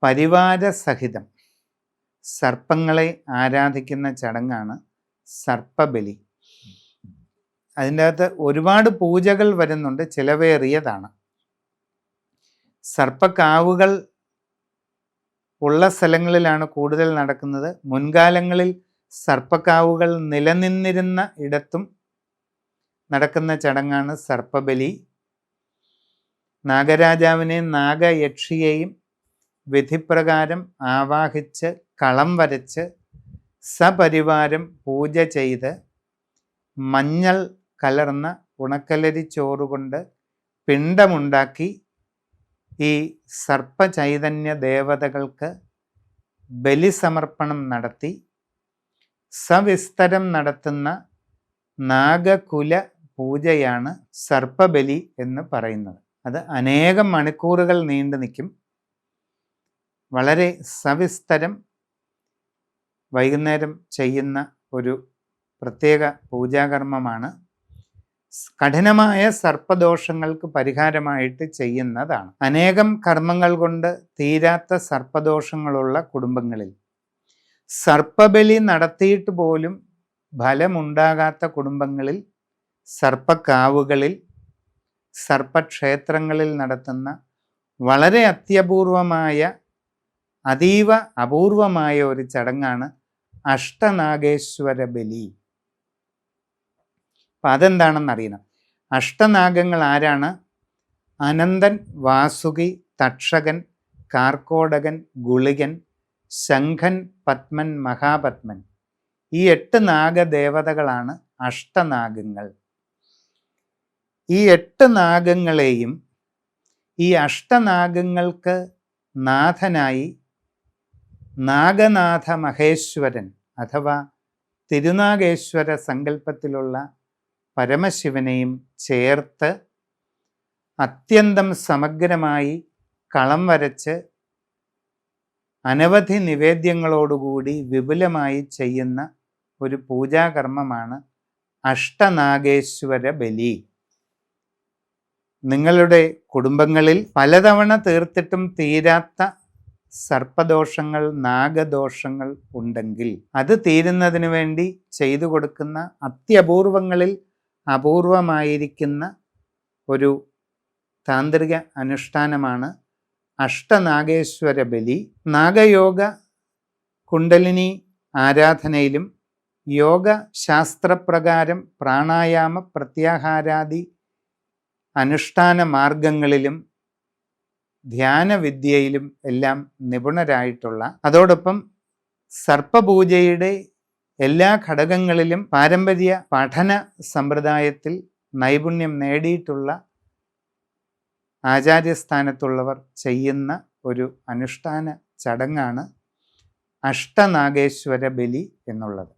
പരിവാരസഹിതം സർപ്പങ്ങളെ ആരാധിക്കുന്ന ചടങ്ങാണ് സർപ്പബലി. അതിൻ്റെ അകത്ത് ഒരുപാട് പൂജകൾ വരുന്നുണ്ട്, ചിലവേറിയതാണ്. സർപ്പക്കാവുകൾ ഉള്ള സ്ഥലങ്ങളിലാണ് കൂടുതൽ നടക്കുന്നത്. മുൻകാലങ്ങളിൽ സർപ്പക്കാവുകൾ നിലനിന്നിരുന്ന ഇടത്തും നടക്കുന്ന ചടങ്ങാണ് സർപ്പബലി. നാഗരാജാവിനെയും നാഗയക്ഷിയെയും വിധിപ്രകാരം ആവാഹിച്ച് കളം വരച്ച് സപരിവാരം പൂജ ചെയ്ത് മഞ്ഞൾ കലർന്ന ഉണക്കലരി ചോറുകൊണ്ട് പിണ്ടമുണ്ടാക്കി ഈ സർപ്പചൈതന്യ ദേവതകൾക്ക് ബലിസമർപ്പണം നടത്തി സവിസ്തരം നടത്തുന്ന നാഗകുല പൂജയാണ് സർപ്പബലി എന്ന് പറയുന്നത്. അത് അനേകം മണിക്കൂറുകൾ നീണ്ടു നിൽക്കും. വളരെ സവിസ്തരം വൈകുന്നേരം ചെയ്യുന്ന ഒരു പ്രത്യേക പൂജാകർമ്മമാണ്. കഠിനമായ സർപ്പദോഷങ്ങൾക്ക് പരിഹാരമായിട്ട് ചെയ്യുന്നതാണ്. അനേകം കർമ്മങ്ങൾ കൊണ്ട് തീരാത്ത സർപ്പദോഷങ്ങളുള്ള കുടുംബങ്ങളിൽ, സർപ്പബലി നടത്തിയിട്ട് പോലും ഫലമുണ്ടാകാത്ത കുടുംബങ്ങളിൽ, സർപ്പക്കാവുകളിൽ, സർപ്പക്ഷേത്രങ്ങളിൽ നടത്തുന്ന വളരെ അത്യപൂർവമായ, അതീവ അപൂർവമായ ഒരു ചടങ്ങാണ് അഷ്ടനാഗേശ്വര ബലി. അപ്പം അതെന്താണെന്നറിയണം. അഷ്ടനാഗങ്ങൾ ആരാണ്? അനന്തൻ, വാസുകി, തക്ഷകൻ, കാർക്കോടകൻ, ഗുളികൻ, ശംഖൻ, പത്മൻ, മഹാപത്മൻ. ഈ 8 നാഗദേവതകളാണ് അഷ്ടനാഗങ്ങൾ. ഈ 8 നാഗങ്ങളെയും ഈ അഷ്ടനാഗങ്ങൾക്ക് നാഥനായി നാഗനാഥ മഹേശ്വരൻ അഥവാ തിരുനാഗേശ്വര സങ്കല്പത്തിലുള്ള പരമശിവനെയും ചേർത്ത് അത്യന്തം സമഗ്രമായി കളം വരച്ച് അനവധി നിവേദ്യങ്ങളോടുകൂടി വിപുലമായി ചെയ്യുന്ന ഒരു പൂജാകർമ്മമാണ് അഷ്ടനാഗേശ്വര ബലി. നിങ്ങളുടെ കുടുംബങ്ങളിൽ പലതവണ തീർത്തിട്ടും തീരാത്ത സർപ്പദോഷങ്ങൾ, നാഗദോഷങ്ങൾ ഉണ്ടെങ്കിൽ അത് തീരുന്നതിന് വേണ്ടി ചെയ്തു കൊടുക്കുന്ന അത്യപൂർവങ്ങളിൽ അപൂർവമായിരിക്കുന്ന ഒരു താന്ത്രിക അനുഷ്ഠാനമാണ് അഷ്ടനാഗേശ്വര ബലി. നാഗയോഗ കുണ്ടലിനി ആരാധനയിലും യോഗ ശാസ്ത്രപ്രകാരം പ്രാണായാമ പ്രത്യാഹാരാദി അനുഷ്ഠാന മാർഗങ്ങളിലും ധ്യാനവിദ്യയിലും എല്ലാം നിപുണരായിട്ടുള്ള, അതോടൊപ്പം സർപ്പപൂജയുടെ എല്ലാ ഘടകങ്ങളിലും പാരമ്പര്യ പഠന സമ്പ്രദായത്തിൽ നൈപുണ്യം നേടിയിട്ടുള്ള ആചാര്യസ്ഥാനത്തുള്ളവർ ചെയ്യുന്ന ഒരു അനുഷ്ഠാന ചടങ്ങാണ് അഷ്ടനാഗേശ്വര ബലി എന്നുള്ളത്.